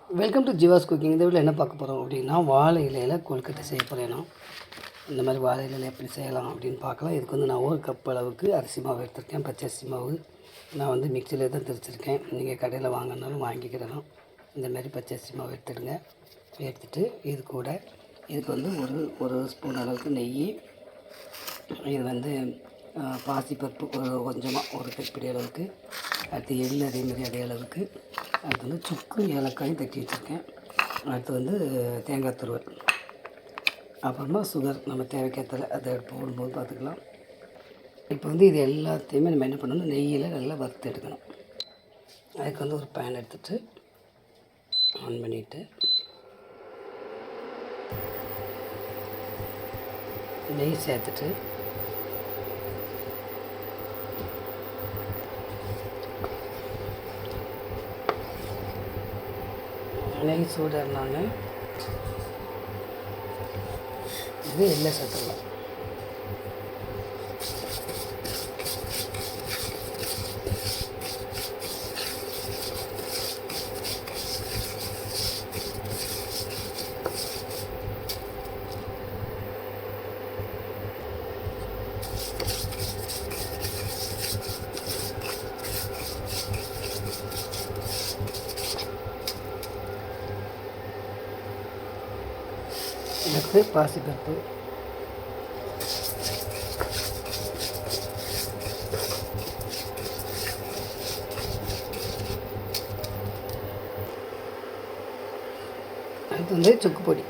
Welcome to Jeeva's cooking. இந்த வீட்டில் என்ன பார்க்க போகிறோம் அப்படின்னா, வாழை இலையில் கொழுக்கட்டை செய்ய போகிறேன். இந்த மாதிரி வாழை இலையில் எப்படி செய்யலாம் அப்படின்னு பார்க்கலாம். இதுக்கு வந்து நான் 1 கப் அளவுக்கு அரிசி மாவு எடுத்திருக்கேன். பச்சை அரிசி மாவு நான் வந்து மிக்சியில் தான் திரிச்சிருக்கேன். நீங்கள் கடையில் வாங்கினாலும் வாங்கிக்கிடலாம். இந்த மாதிரி பச்சை அரிசி மாவு எடுத்துடுங்க. எடுத்துகிட்டு இதுக்கு வந்து ஒரு ஸ்பூன் அளவுக்கு நெய், இது வந்து பாசிப்பருப்பு கொஞ்சமாக ஒரு கைப்பிடி அளவுக்கு, அடுத்து எள் அதே அளவுக்கு, அடுத்து வந்து சுக்கு ஏலக்காயும் தட்டி வச்சுருக்கேன். அடுத்து வந்து தேங்காய் துருவல், அப்புறமா சுகர் நம்ம தேவைக்கேற்ற அதை போடும்போது பார்த்துக்கலாம். இப்போ வந்து இது எல்லாத்தையுமே நம்ம என்ன பண்ணணும், நெய்யில் நல்லா வறுத்து எடுக்கணும். அதுக்கு வந்து ஒரு பேன் எடுத்துகிட்டு ஆன் பண்ணிவிட்டு நெய் சேர்த்துட்டு நெய் சூடாக இது எள்ளை சேர்த்துக்கலாம். அடுத்து பாசிப்பருப்பு, அடுத்து வந்து சுக்கு பொடி,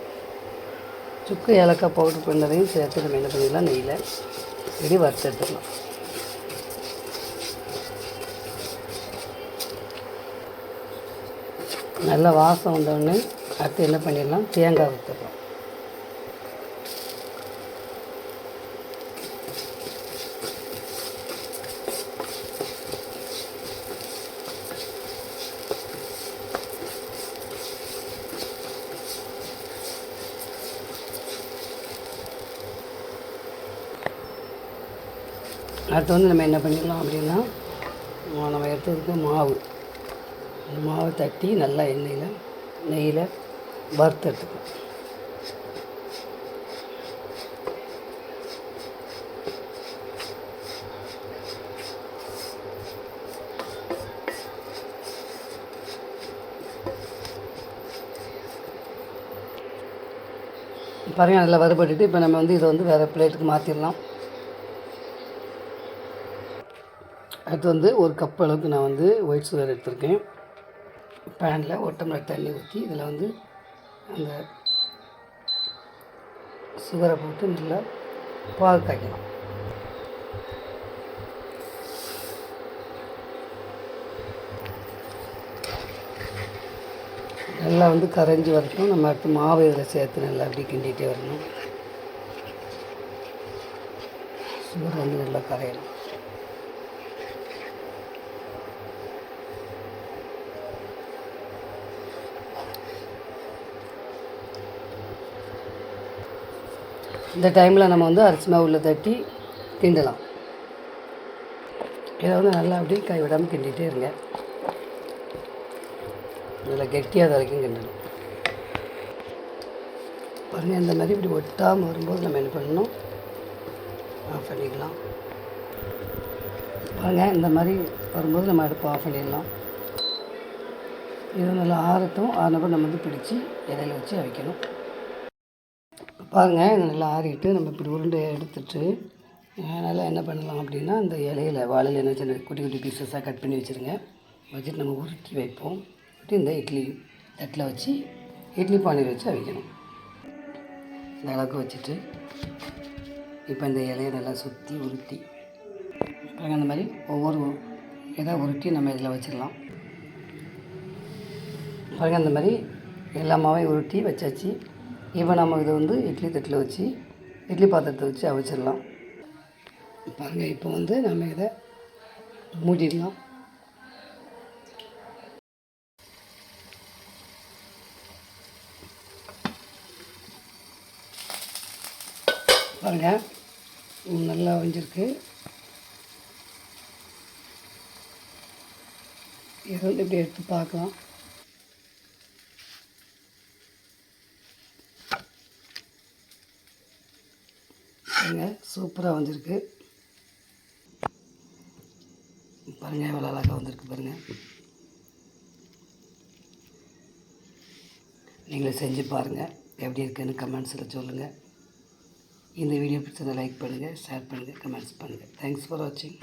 சுக்கு ஏலக்காய் பவுடர் பண்ணதையும் சேர்த்து நம்ம என்ன பண்ணிடலாம், நெய்யில் இப்படி வறுத்து எடுத்துக்கலாம். நல்லா வாசம் வந்தோடனே அடுத்து என்ன பண்ணிடலாம், தேங்காய் ஊற்றிடலாம். அடுத்து வந்து நம்ம என்ன பண்ணிடலாம் அப்படின்னா, நம்ம எடுத்ததுக்கு மாவு தட்டி நல்லா நெய்யில் வறுத்து எடுத்துக்கலாம். பாருங்கள், நல்லா வறுபட்டுட்டு இப்போ நம்ம வந்து இதை வந்து வேறு பிளேட்டுக்கு மாற்றிடலாம். அடுத்து வந்து 1 கப் அளவுக்கு நான் வந்து ஒயிட் சுகர் எடுத்திருக்கேன். பேனில் 1 டம்ளர் தண்ணி ஊற்றி இதில் வந்து அந்த சுகரை போட்டு நல்லா பால் காய்க்கணும். நல்லா வந்து கரைஞ்சி வரட்டும். நம்ம அடுத்து மாவு இதில் சேர்த்து நல்லா அப்படி கிண்டிகிட்டே வரணும். சுகர் வந்து நல்லா கரையணும். இந்த டைமில் நம்ம வந்து அரிசி மாவுல தட்டி கிண்டலாம். இதை வந்து நல்லா அப்படியே கைவிடாமல் கிண்டிகிட்டே இருங்க. நல்லா கெட்டியாக வரைக்கும் கிண்டணும். பாருங்கள், இந்த மாதிரி இப்படி ஒட்டாமல் வரும்போது நம்ம என்ன பண்ணணும், ஆஃப் பண்ணிக்கலாம். பாருங்கள், இந்த மாதிரி வரும்போது நம்ம அடுப்பு ஆஃப் பண்ணிடலாம். இது நல்லா ஆறட்டும். ஆறினப்போ நம்ம வந்து பிடிச்சி இலையில் வச்சு அவிக்கணும். பாருங்கள், இது நல்லா ஆறிட்டு நம்ம இப்படி உருண்டையை எடுத்துட்டு நல்லா என்ன பண்ணலாம் அப்படின்னா, இந்த வாழையில் என்ன சின்ன குட்டி குட்டி பீசஸாக கட் பண்ணி வச்சுருங்க. வச்சுட்டு நம்ம உருட்டி வைப்போம். இந்த இட்லி தட்டில் வச்சு இட்லி பானையில் வச்சு அவிக்கணும். இந்த அளவுக்கு வச்சுட்டு இப்போ இந்த இலையை நல்லா சுற்றி உருட்டி பாருங்கள், அந்த மாதிரி ஒவ்வொரு இதாக உருட்டி நம்ம இதில் வச்சிடலாம். பாருங்கள், அந்த மாதிரி எல்லா மாவையும் உருட்டி வச்சாச்சு. இப்போ நம்ம இதை வந்து இட்லி தட்டில் வச்சு இட்லி பாத்திரத்தை வச்சு அவிச்சிடலாம். பாருங்கள், இப்போ வந்து நம்ம இதை மூடிடலாம். பாருங்கள், நல்லா அவிஞ்சிருக்கு. இதை வந்து இப்படி எடுத்து பார்க்கலாம். பாருங்கள் சூப்பராக வந்திருக்கு. பாருங்கள் எவ்வளோ அழகாக வந்திருக்கு பாருங்கள். நீங்களே செஞ்சு பாருங்கள், எப்படி இருக்குன்னு கமெண்ட்ஸில் சொல்லுங்கள். இந்த வீடியோ பிடிச்சதை லைக் பண்ணுங்கள், ஷேர் பண்ணுங்கள், கமெண்ட்ஸ் பண்ணுங்கள். தேங்க்ஸ் ஃபார் வாட்சிங்.